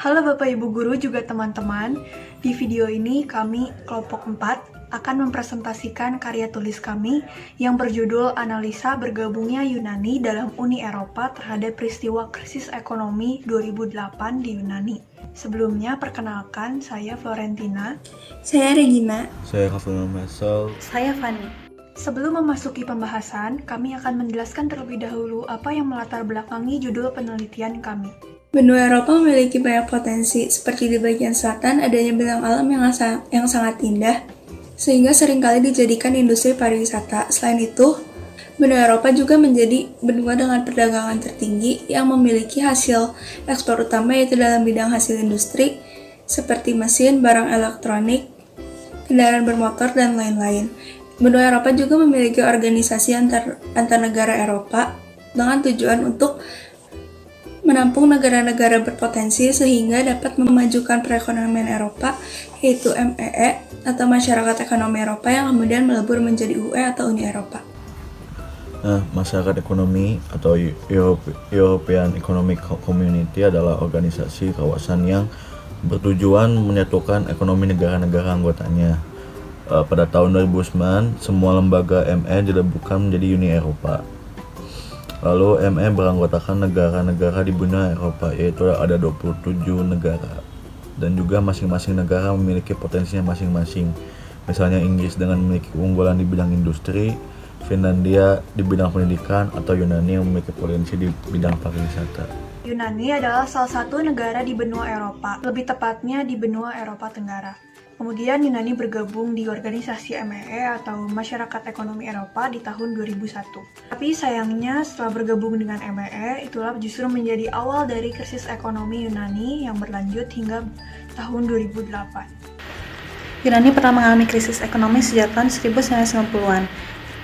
Halo Bapak Ibu Guru juga teman-teman. Di video ini kami kelompok 4 akan mempresentasikan karya tulis kami yang berjudul Analisa Bergabungnya Yunani dalam Uni Eropa terhadap peristiwa krisis ekonomi 2008 di Yunani. Sebelumnya perkenalkan, saya Florentina. Saya Regina. Saya Kaful Masal. Saya Fanny. Sebelum memasuki pembahasan, kami akan menjelaskan terlebih dahulu apa yang melatar belakangi judul penelitian kami. Benua Eropa memiliki banyak potensi, seperti di bagian selatan adanya bentang alam yang sangat indah, sehingga seringkali dijadikan industri pariwisata. Selain itu, benua Eropa juga menjadi benua dengan perdagangan tertinggi yang memiliki hasil ekspor utama yaitu dalam bidang hasil industri, seperti mesin, barang elektronik, kendaraan bermotor, dan lain-lain. Benua Eropa juga memiliki organisasi antar negara Eropa dengan tujuan untuk menampung negara-negara berpotensi sehingga dapat memajukan perekonomian Eropa, yaitu MEE atau Masyarakat Ekonomi Eropa yang kemudian melebur menjadi UE atau Uni Eropa. Masyarakat ekonomi atau European Economic Community adalah organisasi kawasan yang bertujuan menyatukan ekonomi negara-negara anggotanya. Pada tahun 2009, semua lembaga ME dileburkan menjadi Uni Eropa. Lalu ME beranggotakan negara-negara di benua Eropa, yaitu ada 27 negara. Dan juga masing-masing negara memiliki potensinya masing-masing. Misalnya Inggris dengan memiliki keunggulan di bidang industri, Finlandia di bidang pendidikan, atau Yunani yang memiliki potensi di bidang pariwisata. Yunani adalah salah satu negara di benua Eropa, lebih tepatnya di benua Eropa Tenggara. Kemudian Yunani bergabung di organisasi MEE atau Masyarakat Ekonomi Eropa di tahun 2001. Tapi sayangnya setelah bergabung dengan MEE, itulah justru menjadi awal dari krisis ekonomi Yunani yang berlanjut hingga tahun 2008. Yunani pernah mengalami krisis ekonomi sejak tahun 1990-an.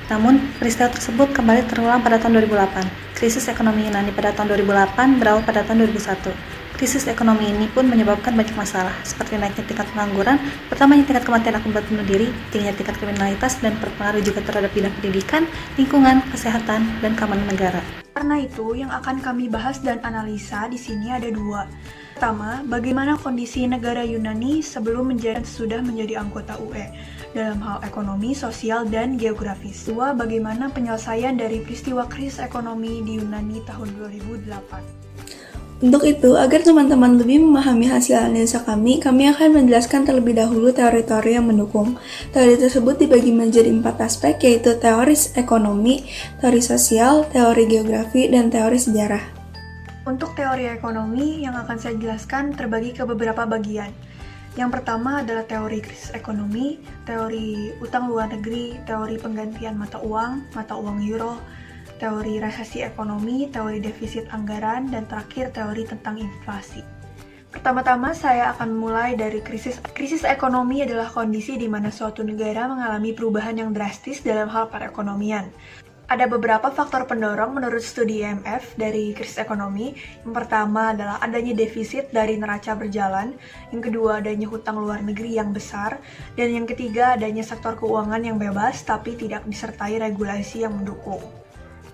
Namun, peristiwa tersebut kembali terulang pada tahun 2008. Krisis ekonomi Yunani pada tahun 2008 berawal pada tahun 2001. Krisis ekonomi ini pun menyebabkan banyak masalah, seperti naiknya tingkat pengangguran, bertambahnya tingkat kematian akibat bunuh diri, tingginya tingkat kriminalitas, dan berpengaruh juga terhadap bidang pendidikan, lingkungan, kesehatan, dan keamanan negara. Karena itu, yang akan kami bahas dan analisa di sini ada dua. Pertama, bagaimana kondisi negara Yunani sebelum menjadi dan sesudah menjadi anggota UE dalam hal ekonomi, sosial, dan geografis. Dua, bagaimana penyelesaian dari peristiwa krisis ekonomi di Yunani tahun 2008. Untuk itu, agar teman-teman lebih memahami hasil analisa kami akan menjelaskan terlebih dahulu teori-teori yang mendukung. Teori tersebut dibagi menjadi 4 aspek, yaitu teori ekonomi, teori sosial, teori geografi, dan teori sejarah. Untuk teori ekonomi yang akan saya jelaskan terbagi ke beberapa bagian. Yang pertama adalah teori krisis ekonomi, teori utang luar negeri, teori penggantian mata uang euro, teori resesi ekonomi, teori defisit anggaran, dan terakhir teori tentang inflasi. Pertama-tama saya akan mulai dari krisis. Krisis ekonomi adalah kondisi di mana suatu negara mengalami perubahan yang drastis dalam hal perekonomian. Ada beberapa faktor pendorong menurut studi IMF dari krisis ekonomi. Yang pertama adalah adanya defisit dari neraca berjalan, yang kedua adanya hutang luar negeri yang besar, dan yang ketiga adanya sektor keuangan yang bebas tapi tidak disertai regulasi yang mendukung.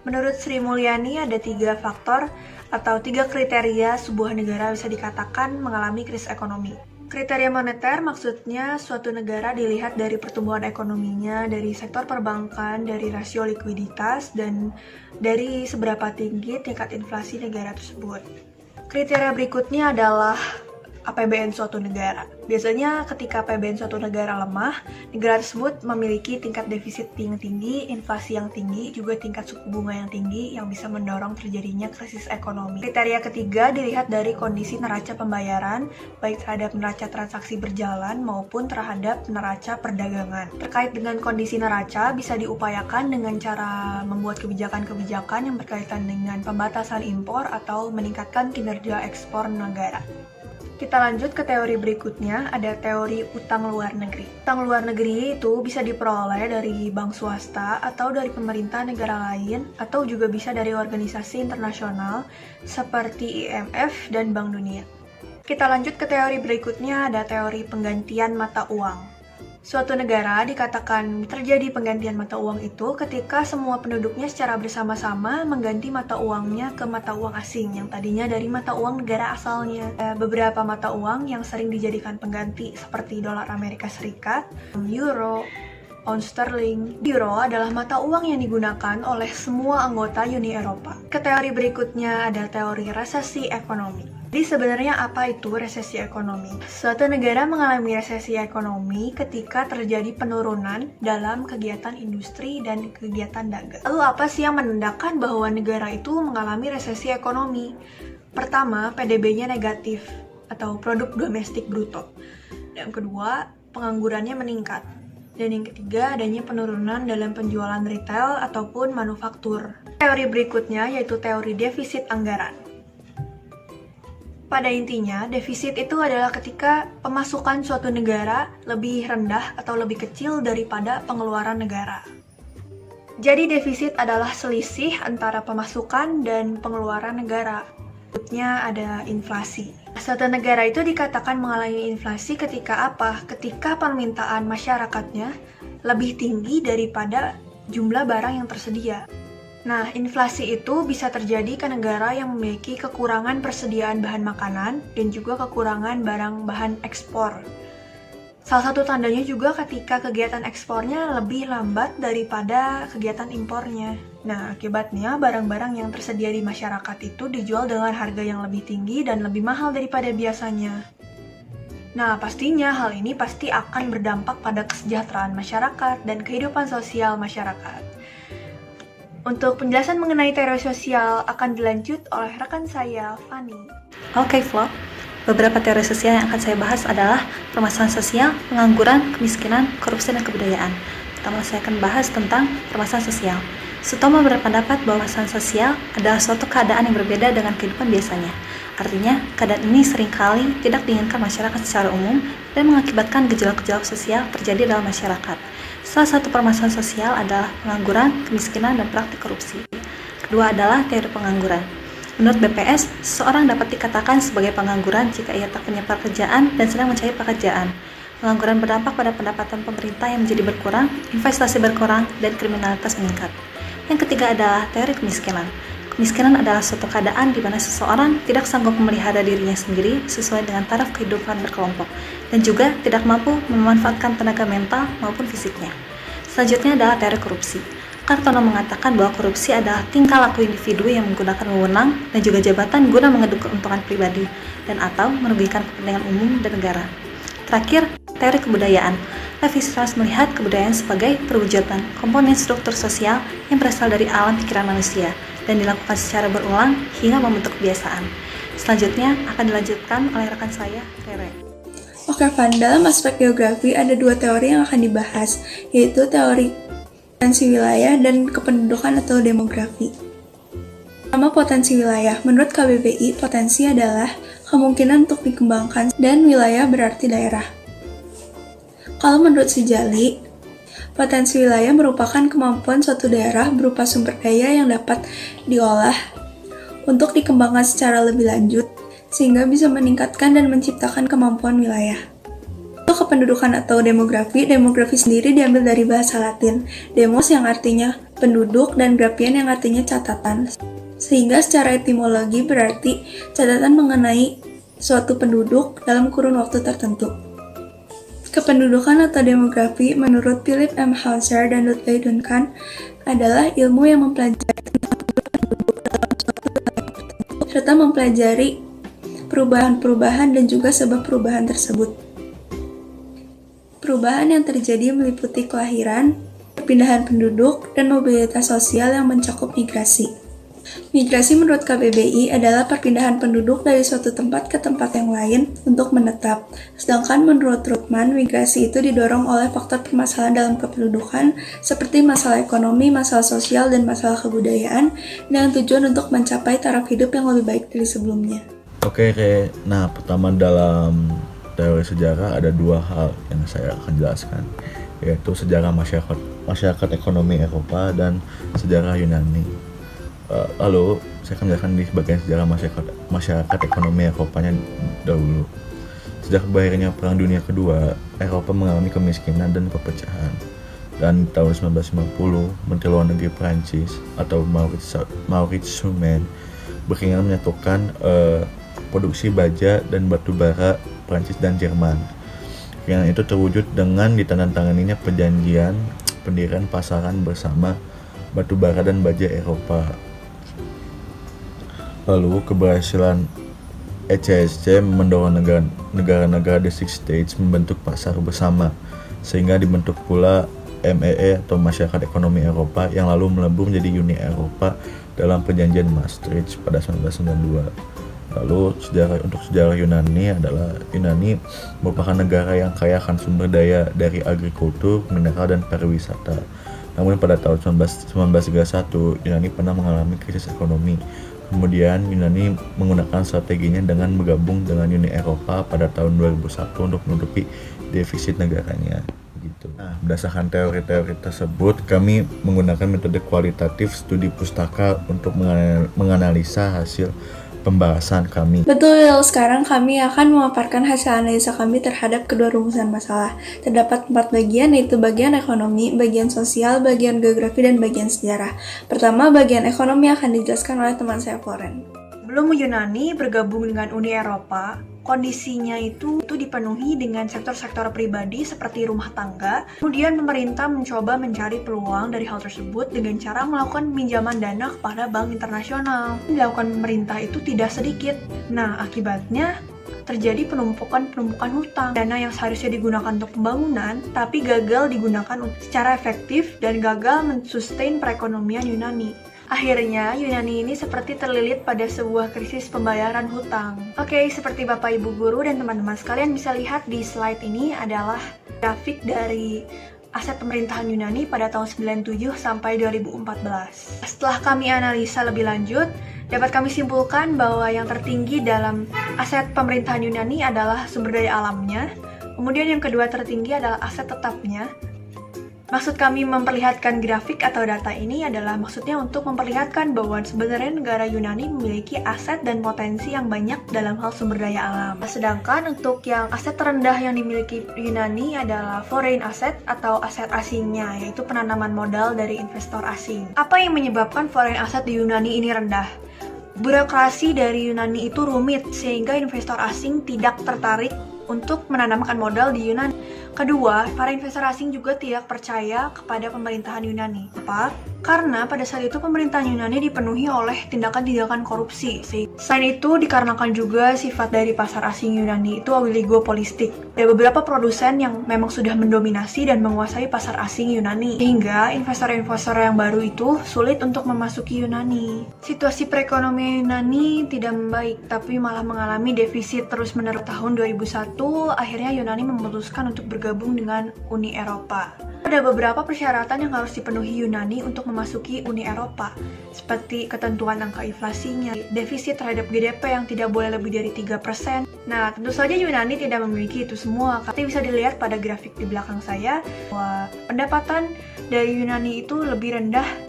Menurut Sri Mulyani ada 3 faktor atau 3 kriteria sebuah negara bisa dikatakan mengalami krisis ekonomi. Kriteria moneter maksudnya suatu negara dilihat dari pertumbuhan ekonominya, dari sektor perbankan, dari rasio likuiditas, dan dari seberapa tinggi tingkat inflasi negara tersebut. Kriteria berikutnya adalah APBN suatu negara. Biasanya ketika APBN suatu negara lemah, negara tersebut memiliki tingkat defisit yang tinggi, inflasi yang tinggi, juga tingkat suku bunga yang tinggi yang bisa mendorong terjadinya krisis ekonomi. Kriteria ketiga dilihat dari kondisi neraca pembayaran, baik terhadap neraca transaksi berjalan maupun terhadap neraca perdagangan. Terkait dengan kondisi neraca, bisa diupayakan dengan cara membuat kebijakan-kebijakan yang berkaitan dengan pembatasan impor atau meningkatkan kinerja ekspor negara. Kita lanjut ke teori berikutnya, ada teori utang luar negeri. Utang luar negeri itu bisa diperoleh dari bank swasta atau dari pemerintah negara lain, atau juga bisa dari organisasi internasional seperti IMF dan Bank Dunia. Kita lanjut ke teori berikutnya, ada teori penggantian mata uang. Suatu negara dikatakan terjadi penggantian mata uang itu ketika semua penduduknya secara bersama-sama mengganti mata uangnya ke mata uang asing yang tadinya dari mata uang negara asalnya. Beberapa mata uang yang sering dijadikan pengganti seperti dolar Amerika Serikat, euro, pound sterling. Euro adalah mata uang yang digunakan oleh semua anggota Uni Eropa. Ke teori berikutnya ada teori resesi ekonomi. Jadi sebenarnya apa itu resesi ekonomi? Suatu negara mengalami resesi ekonomi ketika terjadi penurunan dalam kegiatan industri dan kegiatan dagang. Lalu apa sih yang menandakan bahwa negara itu mengalami resesi ekonomi? Pertama, PDB-nya negatif atau produk domestik bruto. Yang kedua, penganggurannya meningkat. Dan yang ketiga, adanya penurunan dalam penjualan retail ataupun manufaktur. Teori berikutnya yaitu teori defisit anggaran. Pada intinya, defisit itu adalah ketika pemasukan suatu negara lebih rendah atau lebih kecil daripada pengeluaran negara. Jadi defisit adalah selisih antara pemasukan dan pengeluaran negara. Berikutnya ada inflasi. Suatu negara itu dikatakan mengalami inflasi ketika apa? Ketika permintaan masyarakatnya lebih tinggi daripada jumlah barang yang tersedia. Nah, inflasi itu bisa terjadi ke negara yang memiliki kekurangan persediaan bahan makanan dan juga kekurangan barang bahan ekspor. Salah satu tandanya juga ketika kegiatan ekspornya lebih lambat daripada kegiatan impornya. Nah, akibatnya barang-barang yang tersedia di masyarakat itu dijual dengan harga yang lebih tinggi dan lebih mahal daripada biasanya. Nah, pastinya hal ini pasti akan berdampak pada kesejahteraan masyarakat dan kehidupan sosial masyarakat. Untuk penjelasan mengenai teori sosial akan dilanjut oleh rekan saya, Fanny. Oke, Flo. Beberapa teori sosial yang akan saya bahas adalah permasalahan sosial, pengangguran, kemiskinan, korupsi, dan kebudayaan. Pertama, saya akan bahas tentang permasalahan sosial. Sutomo berpendapat bahwa permasalahan sosial adalah suatu keadaan yang berbeda dengan kehidupan biasanya. Artinya, keadaan ini seringkali tidak diinginkan masyarakat secara umum dan mengakibatkan gejolak-gejolak sosial terjadi dalam masyarakat. Salah satu permasalahan sosial adalah pengangguran, kemiskinan, dan praktik korupsi. Kedua adalah teori pengangguran. Menurut BPS, seseorang dapat dikatakan sebagai pengangguran jika ia tak punya pekerjaan dan sedang mencari pekerjaan. Pengangguran berdampak pada pendapatan pemerintah yang menjadi berkurang, investasi berkurang, dan kriminalitas meningkat. Yang ketiga adalah teori kemiskinan. Kemiskinan adalah suatu keadaan di mana seseorang tidak sanggup memelihara dirinya sendiri sesuai dengan taraf kehidupan berkelompok dan juga tidak mampu memanfaatkan tenaga mental maupun fisiknya. Selanjutnya adalah teori korupsi. Kartono mengatakan bahwa korupsi adalah tingkah laku individu yang menggunakan wewenang dan juga jabatan guna mengeduk keuntungan pribadi dan atau merugikan kepentingan umum dan negara. Terakhir, teori kebudayaan. Levi Strauss melihat kebudayaan sebagai perwujudan komponen struktur sosial yang berasal dari alam pikiran manusia dan dilakukan secara berulang hingga membentuk kebiasaan. Selanjutnya akan dilanjutkan oleh rekan saya, Rere. Oke, Van, dalam aspek geografi ada dua teori yang akan dibahas, yaitu teori potensi wilayah dan kependudukan atau demografi. Pertama, potensi wilayah. Menurut KBBI, potensi adalah kemungkinan untuk dikembangkan dan wilayah berarti daerah. Kalau menurut Sijali, potensi wilayah merupakan kemampuan suatu daerah berupa sumber daya yang dapat diolah untuk dikembangkan secara lebih lanjut, sehingga bisa meningkatkan dan menciptakan kemampuan wilayah. Untuk kependudukan atau demografi, demografi sendiri diambil dari bahasa Latin, demos yang artinya penduduk dan grafian yang artinya catatan, sehingga secara etimologi berarti catatan mengenai suatu penduduk dalam kurun waktu tertentu. Kependudukan atau demografi menurut Philip M. Hauser dan Dudley Duncan adalah ilmu yang mempelajari tentang penduduk dalam suatu wilayah tertentu serta mempelajari perubahan-perubahan dan juga sebab perubahan tersebut. Perubahan yang terjadi meliputi kelahiran, perpindahan penduduk, dan mobilitas sosial yang mencakup migrasi. Migrasi menurut KBBI adalah perpindahan penduduk dari suatu tempat ke tempat yang lain untuk menetap. Sedangkan menurut Rothman, migrasi itu didorong oleh faktor permasalahan dalam kependudukan seperti masalah ekonomi, masalah sosial, dan masalah kebudayaan dengan tujuan untuk mencapai taraf hidup yang lebih baik dari sebelumnya. Oke, nah pertama dalam teori sejarah ada dua hal yang saya akan jelaskan, yaitu sejarah masyarakat ekonomi Eropa dan sejarah Yunani. Lalu saya akan menjelaskan di bagian sejarah masyarakat ekonomi Eropanya dahulu. Sejak berakhirnya Perang Dunia Kedua, Eropa mengalami kemiskinan dan perpecahan. Dan tahun 1950, Menteri Luar Negeri Prancis atau Maurice Schumann berkeinginan menyatukan produksi baja dan batu bara Prancis dan Jerman. Keinginan itu terwujud dengan ditandatanganinya perjanjian pendirian pasaran bersama batu bara dan baja Eropa. Lalu keberhasilan ECSC mendorong negara-negara The Six States membentuk pasar bersama, sehingga dibentuk pula MEE atau Masyarakat Ekonomi Eropa yang lalu melebur menjadi Uni Eropa dalam perjanjian Maastricht pada 1992. Lalu untuk sejarah Yunani adalah Yunani merupakan negara yang kaya akan sumber daya dari agrikultur, mineral, dan pariwisata. Namun pada tahun 1931 Yunani pernah mengalami krisis ekonomi. Kemudian Yunani menggunakan strateginya dengan bergabung dengan Uni Eropa pada tahun 2001 untuk menutupi defisit negaranya. Gitu. Nah, berdasarkan teori-teori tersebut, kami menggunakan metode kualitatif studi pustaka untuk menganalisa hasil pembahasan kami. Betul, sekarang kami akan memaparkan hasil analisa kami terhadap kedua rumusan masalah. Terdapat 4 bagian, yaitu bagian ekonomi, bagian sosial, bagian geografi, dan bagian sejarah. Pertama, bagian ekonomi akan dijelaskan oleh teman saya, Floren. Sebelum Yunani bergabung dengan Uni Eropa, kondisinya itu dipenuhi dengan sektor-sektor pribadi seperti rumah tangga. Kemudian pemerintah mencoba mencari peluang dari hal tersebut dengan cara melakukan pinjaman dana kepada bank internasional. Yang dilakukan pemerintah itu tidak sedikit. Nah, akibatnya terjadi penumpukan hutang. Dana yang seharusnya digunakan untuk pembangunan, tapi gagal digunakan secara efektif dan gagal mensustain perekonomian Yunani. Akhirnya, Yunani ini seperti terlilit pada sebuah krisis pembayaran hutang. Oke, seperti Bapak Ibu Guru dan teman-teman sekalian bisa lihat di slide ini adalah grafik dari aset pemerintahan Yunani pada tahun 97 sampai 2014. Setelah kami analisa lebih lanjut, dapat kami simpulkan bahwa yang tertinggi dalam aset pemerintahan Yunani adalah sumber daya alamnya. Kemudian yang kedua tertinggi adalah aset tetapnya. Maksud kami memperlihatkan grafik atau data ini adalah maksudnya untuk memperlihatkan bahwa sebenarnya negara Yunani memiliki aset dan potensi yang banyak dalam hal sumber daya alam. Sedangkan untuk yang aset terendah yang dimiliki Yunani adalah foreign asset atau aset asingnya, yaitu penanaman modal dari investor asing. Apa yang menyebabkan foreign asset di Yunani ini rendah? Birokrasi dari Yunani itu rumit sehingga investor asing tidak tertarik untuk menanamkan modal di Yunani. Kedua, para investor asing juga tidak percaya kepada pemerintahan Yunani. Apa? Karena pada saat itu pemerintahan Yunani dipenuhi oleh tindakan-tindakan korupsi. Selain itu, dikarenakan juga sifat dari pasar asing Yunani itu oligopolistik. Ada beberapa produsen yang memang sudah mendominasi dan menguasai pasar asing Yunani, sehingga investor-investor yang baru itu sulit untuk memasuki Yunani. Situasi perekonomian Yunani tidak membaik, tapi malah mengalami defisit terus-menerus. Tahun 2001, akhirnya Yunani memutuskan untuk bergabung dengan Uni Eropa. Ada beberapa persyaratan yang harus dipenuhi Yunani untuk memasuki Uni Eropa, seperti ketentuan angka inflasinya, defisit terhadap GDP yang tidak boleh lebih dari 3%. Nah, tentu saja Yunani tidak memiliki itu semua. Tapi bisa dilihat pada grafik di belakang saya bahwa pendapatan dari Yunani itu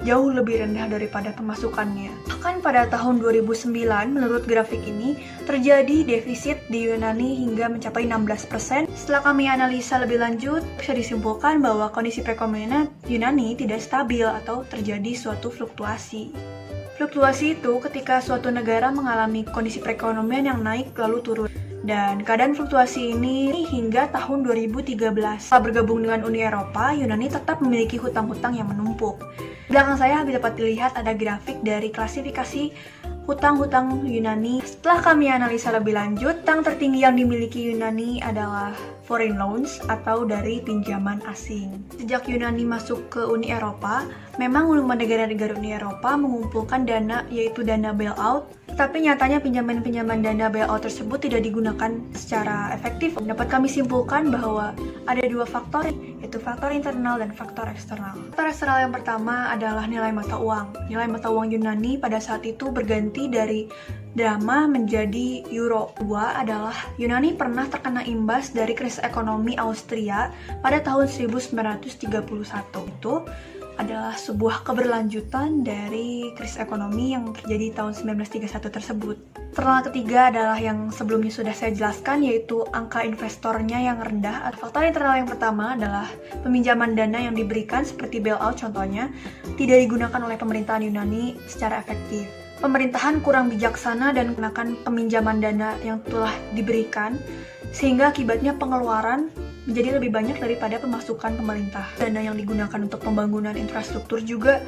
jauh lebih rendah daripada pemasukannya. Bahkan pada tahun 2009, menurut grafik ini, terjadi defisit di Yunani hingga mencapai 16%. Setelah kami analisa lebih lanjut, bisa disimpulkan bahwa kondisi perekonomian Yunani tidak stabil atau terjadi suatu fluktuasi. Fluktuasi itu ketika suatu negara mengalami kondisi perekonomian yang naik lalu turun. Dan keadaan fluktuasi ini hingga tahun 2013. Setelah bergabung dengan Uni Eropa, Yunani tetap memiliki hutang-hutang yang menumpuk. Di belakang saya dapat dilihat ada grafik dari klasifikasi hutang-hutang Yunani. Setelah kami analisa lebih lanjut, hutang tertinggi yang dimiliki Yunani adalah foreign loans atau dari pinjaman asing. Sejak Yunani masuk ke Uni Eropa, memang negara-negara Uni Eropa mengumpulkan dana, yaitu dana bailout, tapi nyatanya pinjaman-pinjaman dana bailout tersebut tidak digunakan secara efektif. Dapat kami simpulkan bahwa ada dua faktor, yaitu faktor internal dan faktor eksternal. Faktor eksternal yang pertama adalah nilai mata uang. Nilai mata uang Yunani pada saat itu berganti dari drama menjadi euro. Kedua adalah Yunani pernah terkena imbas dari krisis ekonomi Austria pada tahun 1931. Itu adalah sebuah keberlanjutan dari krisis ekonomi yang terjadi tahun 1931 tersebut. Internal ketiga adalah yang sebelumnya sudah saya jelaskan, yaitu angka investornya yang rendah. Faktor internal yang pertama adalah peminjaman dana yang diberikan seperti bailout contohnya tidak digunakan oleh pemerintahan Yunani secara efektif. Pemerintahan kurang bijaksana dan menggunakan peminjaman dana yang telah diberikan, sehingga akibatnya pengeluaran menjadi lebih banyak daripada pemasukan pemerintah. Dana yang digunakan untuk pembangunan infrastruktur juga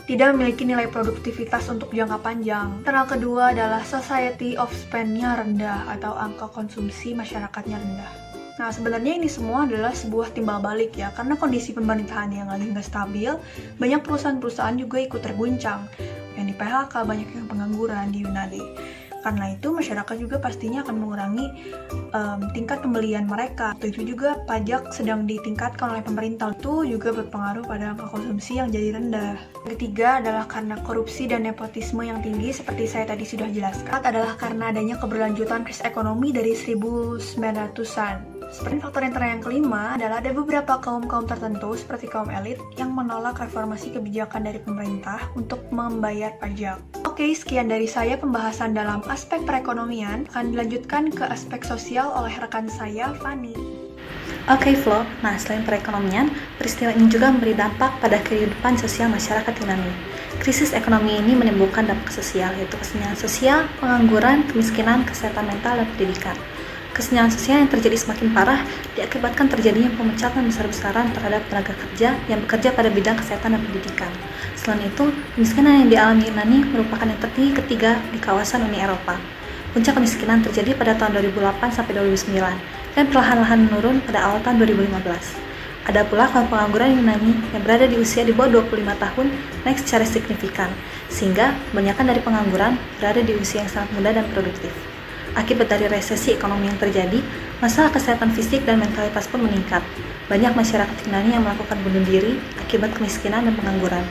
tidak memiliki nilai produktivitas untuk jangka panjang. Internal kedua adalah society of spend-nya rendah atau angka konsumsi masyarakatnya rendah. Nah, sebenarnya ini semua adalah sebuah timbal balik ya, karena kondisi pemerintahan yang lagi nggak stabil, banyak perusahaan-perusahaan juga ikut terguncang. Yang di PHK, banyak yang pengangguran di Yunani. Karena itu, masyarakat juga pastinya akan mengurangi tingkat pembelian mereka. Itu juga pajak sedang ditingkatkan oleh pemerintah. Itu juga berpengaruh pada angka konsumsi yang jadi rendah. Ketiga adalah karena korupsi dan nepotisme yang tinggi, seperti saya tadi sudah jelaskan. Adalah karena adanya keberlanjutan krisis ekonomi dari 1900-an. Seperti faktor internal yang kelima adalah ada beberapa kaum-kaum tertentu seperti kaum elit yang menolak reformasi kebijakan dari pemerintah untuk membayar pajak. Oke, sekian dari saya pembahasan dalam aspek perekonomian. Akan dilanjutkan ke aspek sosial oleh rekan saya, Fani. Oke, Flo. Nah, selain perekonomian, peristiwa ini juga memberi dampak pada kehidupan sosial masyarakat Yunani. Krisis ekonomi ini menimbulkan dampak sosial, yaitu kesenjangan sosial, pengangguran, kemiskinan, kesehatan mental, dan pendidikan. Kesenjangan sosial yang terjadi semakin parah diakibatkan terjadinya pemecatan besar-besaran terhadap tenaga kerja yang bekerja pada bidang kesehatan dan pendidikan. Selain itu, kemiskinan yang dialami Yunani merupakan yang tertinggi ketiga di kawasan Uni Eropa. Puncak kemiskinan terjadi pada tahun 2008 sampai 2009 dan perlahan-lahan menurun pada awal tahun 2015. Ada pula kaum pengangguran Yunani yang berada di usia di bawah 25 tahun naik secara signifikan, sehingga kebanyakan dari pengangguran berada di usia yang sangat muda dan produktif. Akibat dari resesi ekonomi yang terjadi, masalah kesehatan fisik dan mentalitas pun meningkat. Banyak masyarakat Yunani yang melakukan bunuh diri akibat kemiskinan dan pengangguran.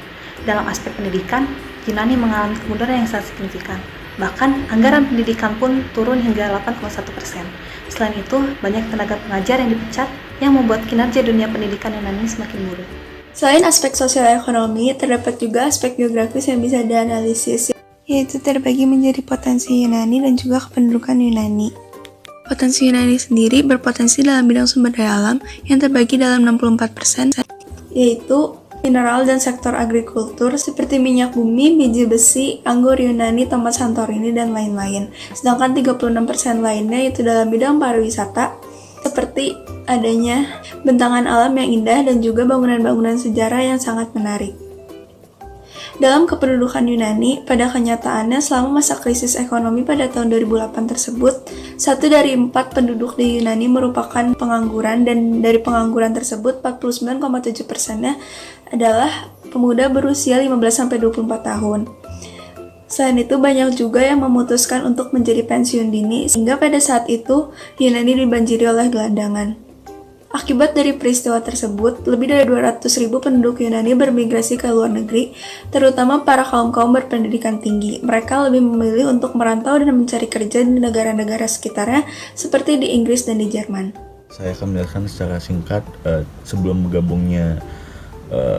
Dalam aspek pendidikan, Yunani mengalami kemunduran yang sangat signifikan. Bahkan, anggaran pendidikan pun turun hingga 8,1%. Selain itu, banyak tenaga pengajar yang dipecat yang membuat kinerja dunia pendidikan Yunani semakin buruk. Selain aspek sosial ekonomi, terdapat juga aspek geografis yang bisa dianalisis, yaitu terbagi menjadi potensi Yunani dan juga kependudukan Yunani. Potensi Yunani sendiri berpotensi dalam bidang sumber daya alam yang terbagi dalam 64%, yaitu mineral dan sektor agrikultur seperti minyak bumi, biji besi, anggur Yunani, tempat Santorini, dan lain-lain. Sedangkan 36% lainnya yaitu dalam bidang pariwisata, seperti adanya bentangan alam yang indah dan juga bangunan-bangunan sejarah yang sangat menarik. Dalam kependudukan Yunani, pada kenyataannya selama masa krisis ekonomi pada tahun 2008 tersebut, 1 dari 4 penduduk di Yunani merupakan pengangguran, dan dari pengangguran tersebut 49,7%-nya adalah pemuda berusia 15-24 tahun. Selain itu, banyak juga yang memutuskan untuk menjadi pensiun dini, sehingga pada saat itu Yunani dibanjiri oleh gelandangan. Akibat dari peristiwa tersebut, lebih dari 200.000 penduduk Yunani bermigrasi ke luar negeri, terutama para kaum-kaum berpendidikan tinggi. Mereka lebih memilih untuk merantau dan mencari kerja di negara-negara sekitarnya, seperti di Inggris dan di Jerman. Saya akan menjelaskan secara singkat sebelum bergabungnya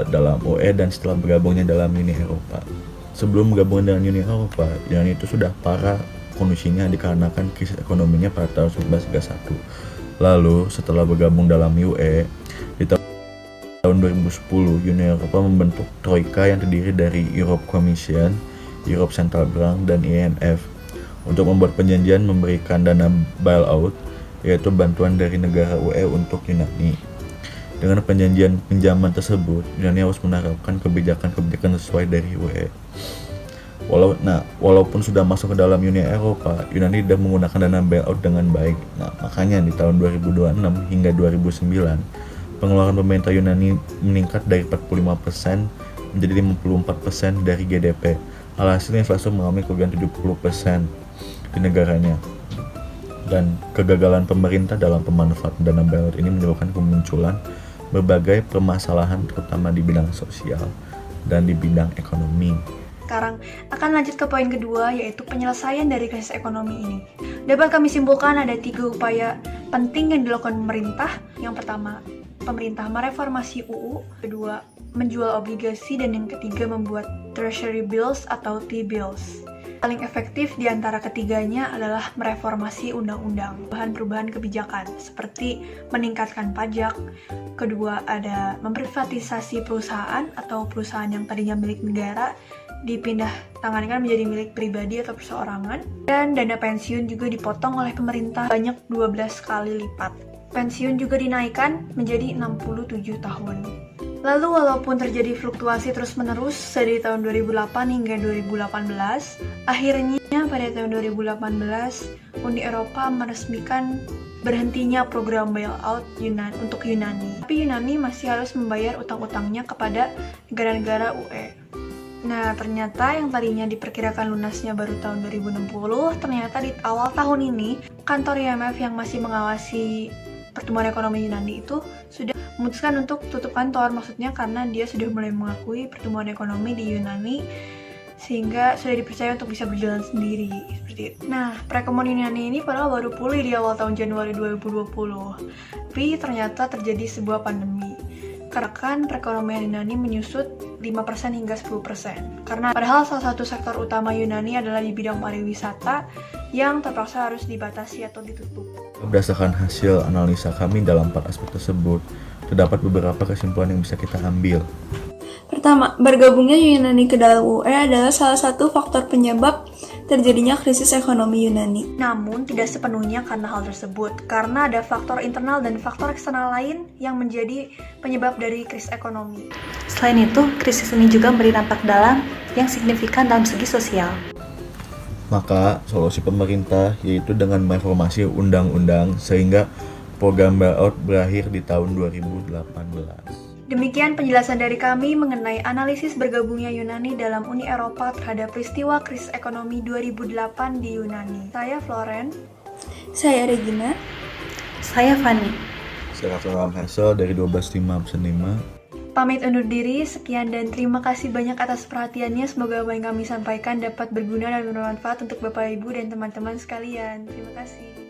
dalam UE dan setelah bergabungnya dalam Uni Eropa. Sebelum bergabung dengan Uni Eropa, Yunani itu sudah parah kondisinya dikarenakan krisis ekonominya pada tahun 1931. Lalu, setelah bergabung dalam UE, di tahun 2010, Uni Eropa membentuk Troika yang terdiri dari Europe Commission, Europe Central Bank, dan IMF untuk membuat perjanjian memberikan dana bailout, yaitu bantuan dari negara UE untuk Yunani. Dengan perjanjian pinjaman tersebut, Yunani harus menerapkan kebijakan-kebijakan sesuai dari UE. Walaupun sudah masuk ke dalam Uni Eropa, Yunani tidak menggunakan dana bailout dengan baik. Nah, makanya di tahun 2026 hingga 2009, pengeluaran pemerintah Yunani meningkat dari 45% menjadi 54% dari GDP. Alhasil inflasi mengalami kerugian 70% di negaranya. Dan kegagalan pemerintah dalam pemanfaatan dana bailout ini menyebabkan kemunculan berbagai permasalahan terutama di bidang sosial dan di bidang ekonomi. Sekarang akan lanjut ke poin kedua, yaitu penyelesaian dari krisis ekonomi ini. Dapat kami simpulkan ada 3 upaya penting yang dilakukan pemerintah. Yang pertama, pemerintah mereformasi UU. Kedua, menjual obligasi, dan yang ketiga membuat treasury bills atau T-bills. Paling efektif di antara ketiganya adalah mereformasi undang-undang, perubahan kebijakan seperti meningkatkan pajak. Kedua ada memprivatisasi perusahaan atau perusahaan yang tadinya milik negara dipindah tangankan menjadi milik pribadi atau perseorangan. Dan dana pensiun juga dipotong oleh pemerintah banyak 12 kali lipat. Pensiun juga dinaikkan menjadi 67 tahun. Lalu walaupun terjadi fluktuasi terus-menerus dari tahun 2008 hingga 2018, akhirnya pada tahun 2018 Uni Eropa meresmikan berhentinya program bailout untuk Yunani. Tapi Yunani masih harus membayar utang-utangnya kepada negara-negara UE. Nah, ternyata yang tadinya diperkirakan lunasnya baru tahun 2060, ternyata di awal tahun ini kantor IMF yang masih mengawasi pertumbuhan ekonomi Yunani itu sudah memutuskan untuk tutup kantor, maksudnya karena dia sudah mulai mengakui pertumbuhan ekonomi di Yunani sehingga sudah dipercaya untuk bisa berjalan sendiri seperti itu. Nah, perekonomian Yunani ini padahal baru pulih di awal tahun Januari 2020, tapi ternyata terjadi sebuah pandemi. Karena kan perekonomian Yunani menyusut 5% hingga 10%. Karena padahal salah satu sektor utama Yunani adalah di bidang pariwisata yang terpaksa harus dibatasi atau ditutup. Berdasarkan hasil analisa kami dalam 4 aspek tersebut, terdapat beberapa kesimpulan yang bisa kita ambil. Pertama, bergabungnya Yunani ke dalam UE adalah salah satu faktor penyebab terjadinya krisis ekonomi Yunani. Namun, tidak sepenuhnya karena hal tersebut, karena ada faktor internal dan faktor eksternal lain yang menjadi penyebab dari krisis ekonomi. Selain itu, krisis ini juga memberi dampak dalam yang signifikan dalam segi sosial. Maka, solusi pemerintah yaitu dengan mereformasi undang-undang sehingga program bailout berakhir di tahun 2018. Demikian penjelasan dari kami mengenai analisis bergabungnya Yunani dalam Uni Eropa terhadap peristiwa krisis ekonomi 2008 di Yunani. Saya Floren. Saya Regina. Saya Fanny. Saya Raffi Hassel dari 125/5. Pamit undur diri, sekian dan terima kasih banyak atas perhatiannya. Semoga apa yang kami sampaikan dapat berguna dan bermanfaat untuk Bapak Ibu dan teman-teman sekalian. Terima kasih.